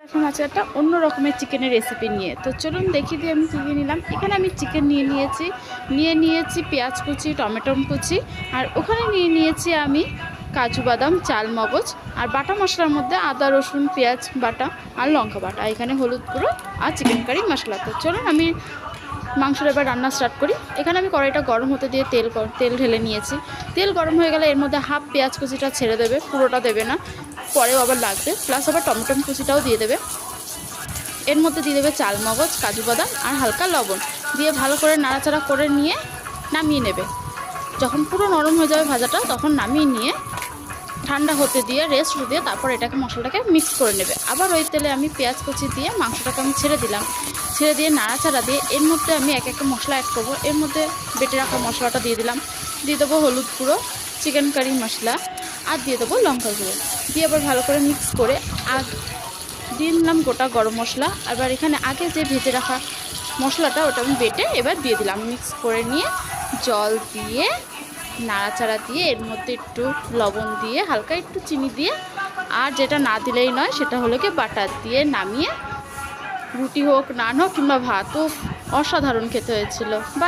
এখন আছে একটা অন্য রকমের চিকেনের রেসিপি নিয়ে। তো চলুন দেখিয়ে দিই আমি কী কী নিলাম। এখানে আমি চিকেন নিয়েছি পেঁয়াজ কুচি, টমেটো কুচি, আর ওখানে নিয়েছি আমি কাজু বাদাম, চাল মগজ, আর বাটা মশলার মধ্যে আদা রসুন পেঁয়াজ বাটা আর লঙ্কা বাটা, এখানে হলুদ গুঁড়ো আর চিকেন কারি মশলা। তো চলুন আমি মাংসটা এবার রান্না স্টার্ট করি। এখানে আমি কড়াইটা গরম হতে দিয়ে তেল ঢেলে নিয়েছি। তেল গরম হয়ে গেলে এর মধ্যে হাফ পেঁয়াজ কুচিটা ছেড়ে দেবে, পুরোটা দেবে না, পরেও আবার লাগবে, প্লাস আবার টমেটো কুচিটাও দিয়ে দেবে। এর মধ্যে দিয়ে দেবে চাল মগজ, কাজু বাদাম আর হালকা লবণ দিয়ে ভালো করে নাড়াচাড়া করে নিয়ে নামিয়ে নেবে। যখন পুরো নরম হয়ে যাবে ভাজাটা, তখন নামিয়ে নিয়ে ঠান্ডা হতে দিয়ে রেস্ট দিয়ে তারপর এটাকে মশলাটাকে মিক্স করে নেবে। আবার ওই তেলে আমি পেঁয়াজ কুচি দিয়ে মাংসটাকে আমি ছেড়ে দিলাম, ছেড়ে দিয়ে নাড়াচাড়া দিয়ে এর মধ্যে আমি এক একটা মশলা অ্যাড করবো। এর মধ্যে বেটে রাখা মশলাটা দিয়ে দিলাম, দিয়ে দেবো হলুদ গুঁড়ো, চিকেন কারি মশলা, আর দিয়ে দেবো লঙ্কা গুঁড়ো, দিয়ে আবার ভালো করে মিক্স করে আর দিয়ে দিলাম গোটা গরম মশলা। আবার এখানে আগে যে ভেজে রাখা মশলাটা ওটা আমি বেটে এবার দিয়ে দিলাম, মিক্স করে নিয়ে জল দিয়ে নাড়াচাড়া দিয়ে এর মধ্যে একটু লবণ দিয়ে হালকা একটু চিনি দিয়ে, আর যেটা না দিলেই নয় সেটা হলো কি বাটার দিয়ে নামিয়ে রুটি হোক, নান হোক কিংবা ভাত হোক, অসাধারণ খেতে হয়েছিল। বাই।